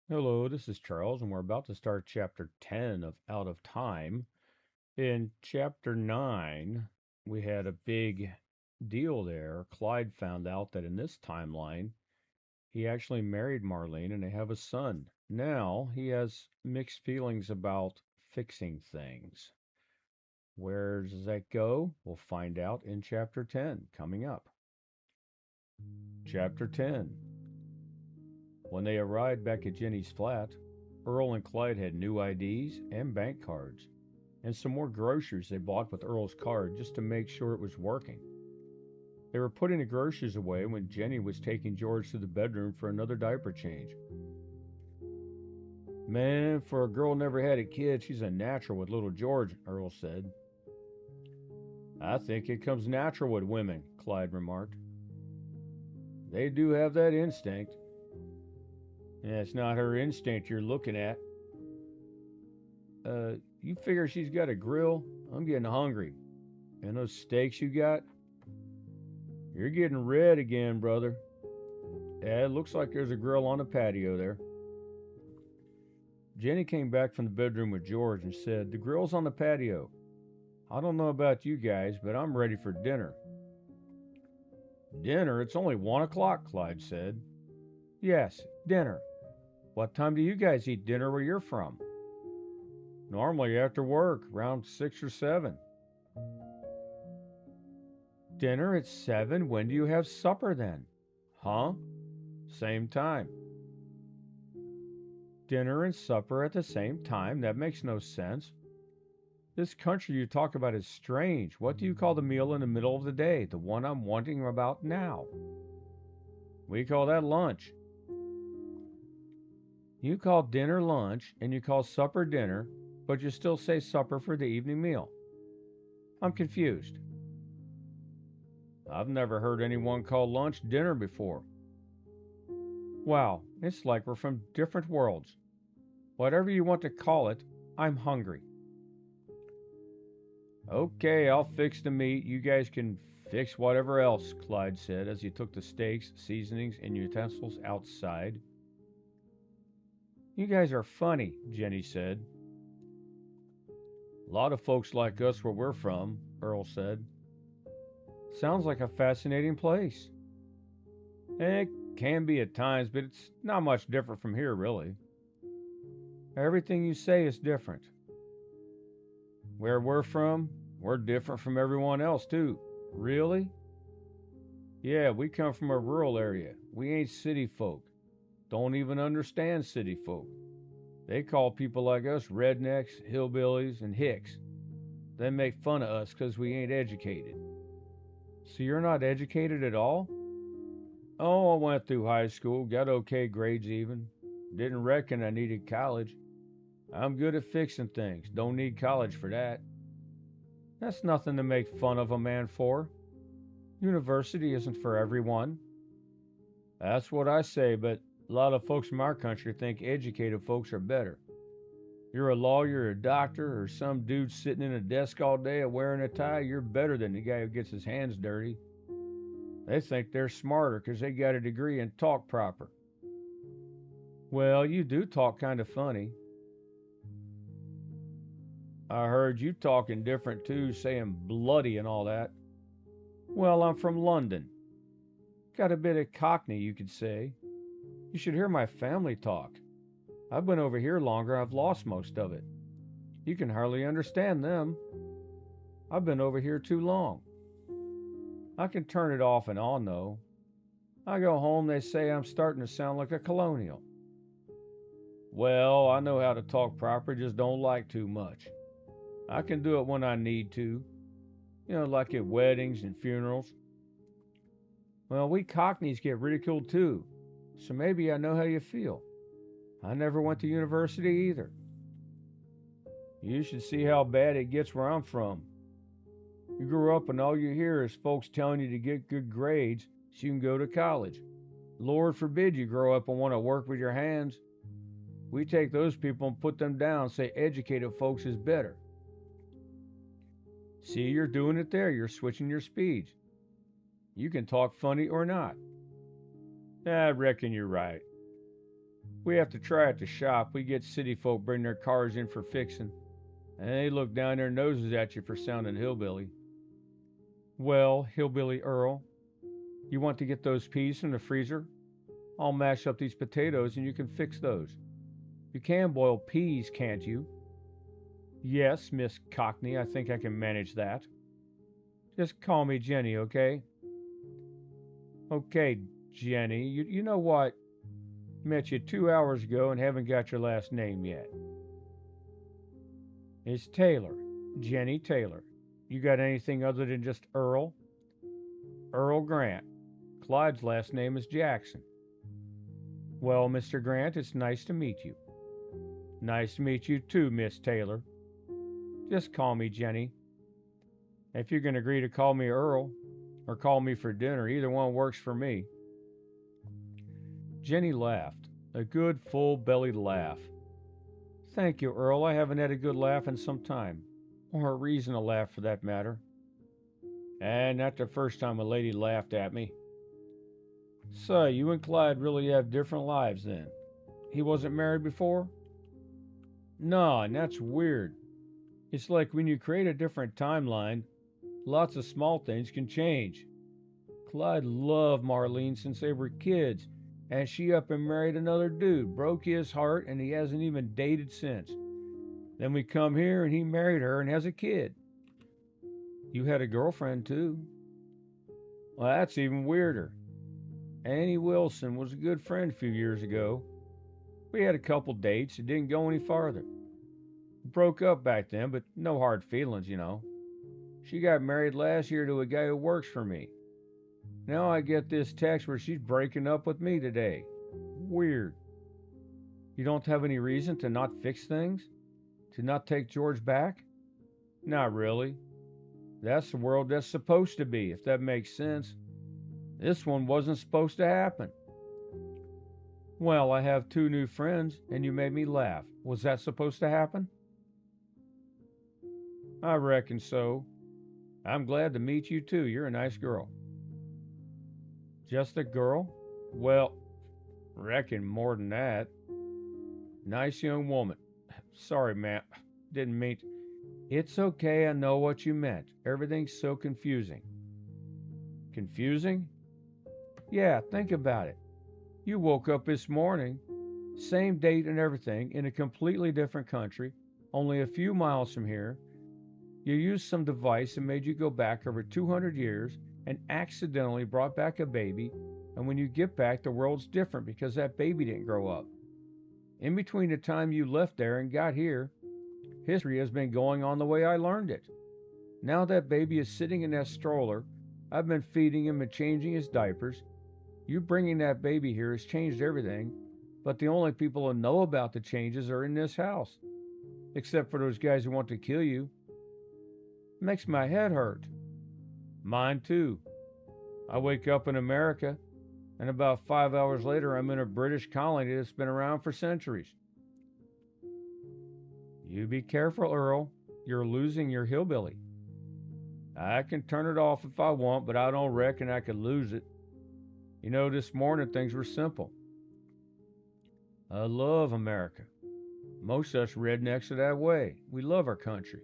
Hello, this is Charles, and we're about to start chapter 10 of Out of Time. In chapter 9, we had a big deal there. Clyde found out that in this timeline, he actually married Marlene and they have a son. Now he has mixed feelings about fixing things. Where does that go? We'll find out in chapter 10 coming up. Chapter 10. When they arrived back at Jenny's flat, Earl and Clyde had new IDs and bank cards, and some more groceries they bought with Earl's card just to make sure it was working. They were putting the groceries away when Jenny was taking George to the bedroom for another diaper change. Man, for a girl never had a kid, she's a natural with little George, Earl said. I think it comes natural with women, Clyde remarked. They do have that instinct. Yeah, it's not her instinct you're looking at. You figure she's got a grill? I'm getting hungry. And those steaks you got? You're getting red again, brother. Yeah, it looks like there's a grill on the patio there. Jenny came back from the bedroom with George and said, The grill's on the patio. I don't know about you guys, but I'm ready for dinner. Dinner? It's only 1 o'clock, Clyde said. Yes, dinner. What time do you guys eat dinner where you're from? Normally after work, around 6 or 7. Dinner at 7? When do you have supper then? Huh? Same time. Dinner and supper at the same time? That makes no sense. This country you talk about is strange. What do you call the meal in the middle of the day, the one I'm wondering about now? We call that lunch. You call dinner lunch and you call supper dinner, but you still say supper for the evening meal. I'm confused. I've never heard anyone call lunch dinner before. Wow, it's like we're from different worlds. Whatever you want to call it, I'm hungry. Okay, I'll fix the meat. You guys can fix whatever else, Clyde said as he took the steaks, seasonings, and utensils outside. You guys are funny, Jenny said. A lot of folks like us where we're from, Earl said. Sounds like a fascinating place. It can be at times, but it's not much different from here, really. Everything you say is different. Where we're from, we're different from everyone else, too. Really? Yeah, we come from a rural area. We ain't city folk. Don't even understand city folk. They call people like us rednecks, hillbillies, and hicks. They make fun of us because we ain't educated. So you're not educated at all? Oh, I went through high school, got okay grades even. Didn't reckon I needed college. I'm good at fixing things, don't need college for that. That's nothing to make fun of a man for. University isn't for everyone. That's what I say, but a lot of folks in our country think educated folks are better. You're a lawyer, a doctor, or some dude sitting in a desk all day wearing a tie, you're better than the guy who gets his hands dirty. They think they're smarter because they got a degree and talk proper. Well, you do talk kind of funny. I heard you talking different too, saying bloody and all that. Well, I'm from London. Got a bit of Cockney, you could say. You should hear my family talk. I've been over here longer, I've lost most of it. You can hardly understand them. I've been over here too long. I can turn it off and on, though. I go home, they say I'm starting to sound like a colonial. Well, I know how to talk proper, just don't like too much. I can do it when I need to. You know, like at weddings and funerals. Well, we Cockneys get ridiculed too, so maybe I know how you feel. I never went to university either. You should see how bad it gets where I'm from. You grow up and all you hear is folks telling you to get good grades so you can go to college. Lord forbid you grow up and want to work with your hands. We take those people and put them down, say educated folks is better. See, you're doing it there. You're switching your speeds. You can talk funny or not. I reckon you're right. We have to try at the shop. We get city folk bring their cars in for fixing, and they look down their noses at you for sounding hillbilly. Well, Hillbilly Earl, you want to get those peas from the freezer? I'll mash up these potatoes and you can fix those. You can boil peas, can't you? Yes, Miss Cockney, I think I can manage that. Just call me Jenny, okay? Okay, Jenny, you know what? Met you 2 hours ago and haven't got your last name yet. It's Taylor. Jenny Taylor. You got anything other than just Earl? Earl Grant. Clyde's last name is Jackson. Well, Mr. Grant, it's nice to meet you. Nice to meet you too, Miss Taylor. Just call me Jenny. If you can agree to call me Earl, or call me for dinner, either one works for me. Jenny laughed, a good full-bellied laugh. Thank you, Earl. I haven't had a good laugh in some time, or a reason to laugh for that matter. And not the first time a lady laughed at me. So, you and Clyde really have different lives then? He wasn't married before? No, and that's weird. It's like when you create a different timeline, lots of small things can change. Clyde loved Marlene since they were kids, and she up and married another dude, broke his heart, and he hasn't even dated since. Then we come here and he married her and has a kid. You had a girlfriend too. Well, that's even weirder. Annie Wilson was a good friend a few years ago. We had a couple dates. It didn't go any farther. Broke up back then, but no hard feelings, you know. She got married last year to a guy who works for me. Now I get this text where she's breaking up with me today. Weird. You don't have any reason to not fix things? To not take George back? Not really. That's the world that's supposed to be, if that makes sense. This one wasn't supposed to happen. Well, I have 2 new friends, and you made me laugh. Was that supposed to happen? I reckon so. I'm glad to meet you too. You're a nice girl. Just a girl? Well, reckon more than that. Nice young woman. Sorry, ma'am. Didn't mean to. It's okay, I know what you meant. Everything's so confusing. Confusing? Yeah, think about it. You woke up this morning, same date and everything, in a completely different country, only a few miles from here. You used some device that made you go back over 200 years and accidentally brought back a baby, and when you get back, the world's different because that baby didn't grow up. In between the time you left there and got here, history has been going on the way I learned it. Now that baby is sitting in that stroller, I've been feeding him and changing his diapers. You bringing that baby here has changed everything, but the only people who know about the changes are in this house, except for those guys who want to kill you. It makes my head hurt. Mine too. I wake up in America, and about 5 hours later I'm in a British colony that's been around for centuries. You be careful, Earl. You're losing your hillbilly. I can turn it off if I want, but I don't reckon I could lose it. You know, this morning things were simple. I love America. Most of us rednecks are that way. We love our country.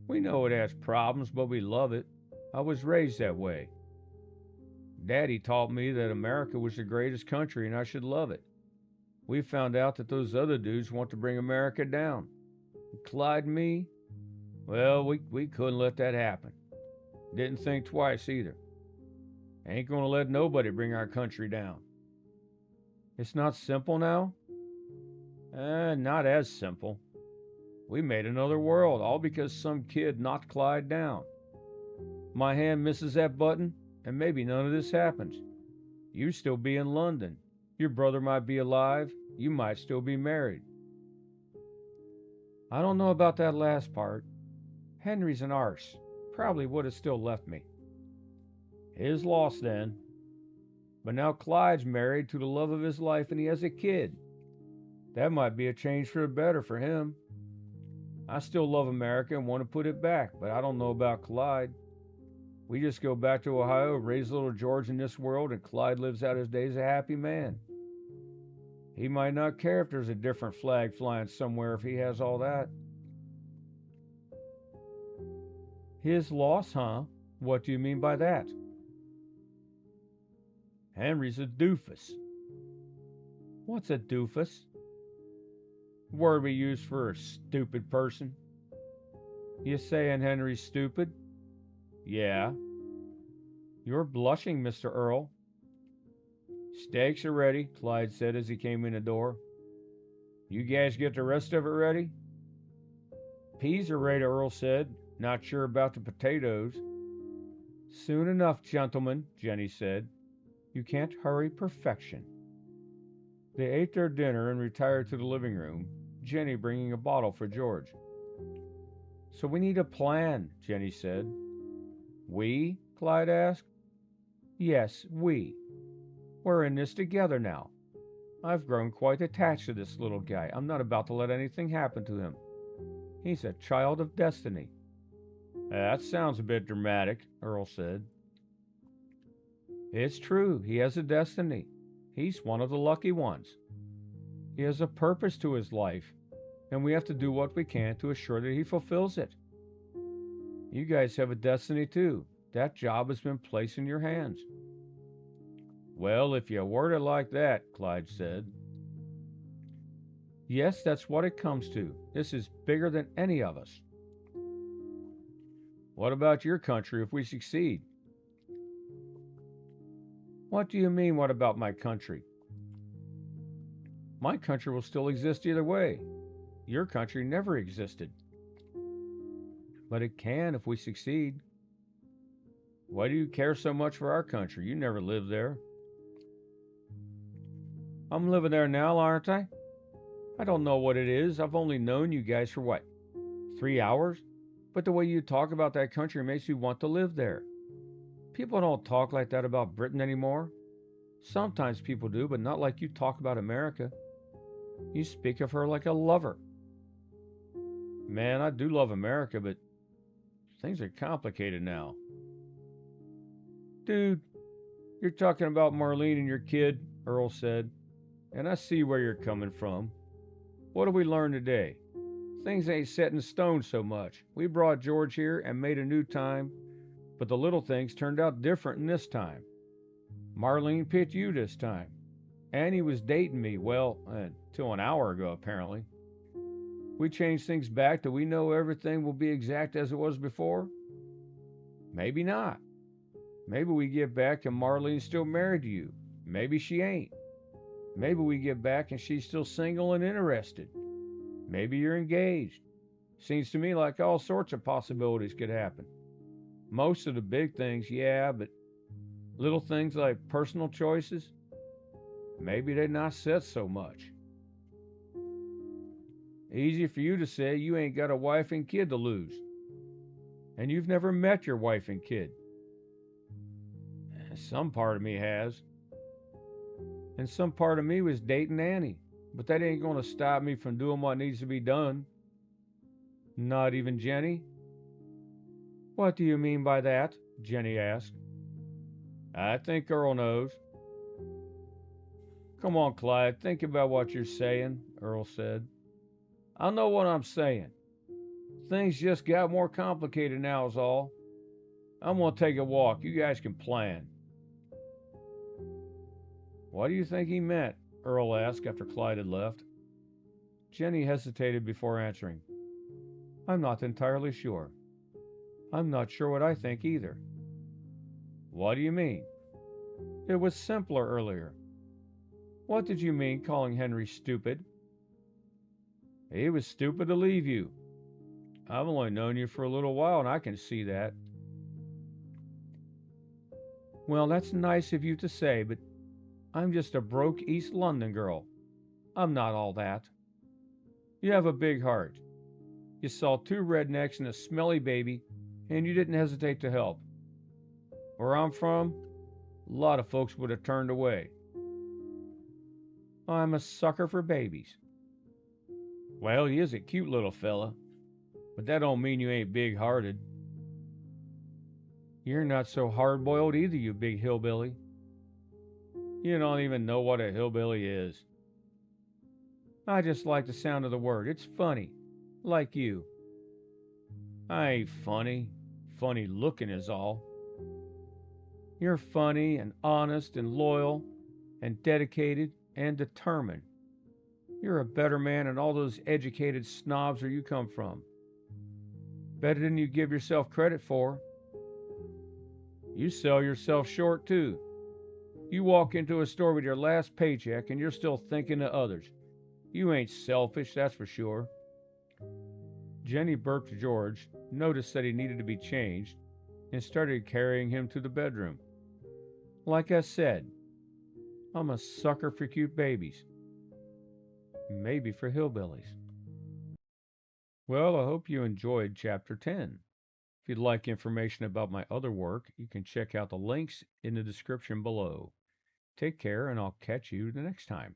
We know it has problems, but we love it. I was raised that way. Daddy taught me that America was the greatest country and I should love it. We found out that those other dudes want to bring America down. Clyde and me, well, we couldn't let that happen. Didn't think twice either. Ain't gonna let nobody bring our country down. It's not simple now? Not as simple. We made another world, all because some kid knocked Clyde down. My hand misses that button, and maybe none of this happens. You'd still be in London. Your brother might be alive. You might still be married. I don't know about that last part. Henry's an arse. Probably would have still left me. His loss then. But now Clyde's married to the love of his life and he has a kid. That might be a change for the better for him. I still love America and want to put it back, but I don't know about Clyde. We just go back to Ohio, raise little George in this world, and Clyde lives out his days a happy man. He might not care if there's a different flag flying somewhere if he has all that. His loss, huh? What do you mean by that? Henry's a doofus. What's a doofus? Word we use for a stupid person. You saying Henry's stupid? Yeah. You're blushing, Mr. Earl. Steaks are ready, Clyde said as he came in the door. You guys get the rest of it ready? Peas are ready, Earl said. Not sure about the potatoes. Soon enough, gentlemen, Jenny said. You can't hurry perfection. They ate their dinner and retired to the living room, Jenny bringing a bottle for George. So we need a plan, Jenny said. We? Clyde asked. Yes, we. We're in this together now. I've grown quite attached to this little guy. I'm not about to let anything happen to him. He's a child of destiny. That sounds a bit dramatic, Earl said. It's true. He has a destiny. He's one of the lucky ones. He has a purpose to his life, and we have to do what we can to assure that he fulfills it. You guys have a destiny too. That job has been placed in your hands. Well, if you word it like that, Clyde said. Yes, that's what it comes to. This is bigger than any of us. What about your country if we succeed? What do you mean, what about my country? My country will still exist either way. Your country never existed. But it can if we succeed. Why do you care so much for our country? You never lived there. I'm living there now, aren't I? I don't know what it is. I've only known you guys for what, 3 hours? But the way you talk about that country makes me want to live there. People don't talk like that about Britain anymore. Sometimes people do, but not like you talk about America. You speak of her like a lover. Man, I do love America, but things are complicated now. Dude, you're talking about Marlene and your kid, Earl said, and I see where you're coming from. What did we learn today? Things ain't set in stone so much. We brought George here and made a new time, but the little things turned out different in this time. Marlene picked you this time. Annie was dating me, well, until an hour ago, apparently. We changed things back till we know everything will be exact as it was before? Maybe not. Maybe we get back and Marlene's still married to you. Maybe she ain't. Maybe we get back and she's still single and interested. Maybe you're engaged. Seems to me like all sorts of possibilities could happen. Most of the big things, yeah, but little things like personal choices, maybe they're not set so much. Easy for you to say you ain't got a wife and kid to lose. And you've never met your wife and kid. Some part of me has. And some part of me was dating Annie. But that ain't going to stop me from doing what needs to be done. Not even Jenny? What do you mean by that? Jenny asked. I think Earl knows. Come on, Clyde, think about what you're saying, Earl said. I know what I'm saying. Things just got more complicated now is all. I'm going to take a walk. You guys can plan. What do you think he meant? Earl asked after Clyde had left. Jenny hesitated before answering. I'm not entirely sure. I'm not sure what I think either. What do you mean? It was simpler earlier. What did you mean calling Henry stupid? He was stupid to leave you. I've only known you for a little while, and I can see that. Well, that's nice of you to say, but I'm just a broke East London girl. I'm not all that. You have a big heart. You saw 2 rednecks and a smelly baby, and you didn't hesitate to help. Where I'm from, a lot of folks would have turned away. I'm a sucker for babies. Well, he is a cute little fella, but that don't mean you ain't big-hearted. You're not so hard-boiled either, you big hillbilly. You don't even know what a hillbilly is. I just like the sound of the word. It's funny. Like you. I ain't funny. Funny looking is all. You're funny and honest and loyal and dedicated and determined. You're a better man than all those educated snobs where you come from. Better than you give yourself credit for. You sell yourself short too. You walk into a store with your last paycheck and you're still thinking of others. You ain't selfish, that's for sure. Jenny burped George, noticed that he needed to be changed, and started carrying him to the bedroom. Like I said, I'm a sucker for cute babies. Maybe for hillbillies. Well, I hope you enjoyed Chapter 10. If you'd like information about my other work, you can check out the links in the description below. Take care, and I'll catch you the next time.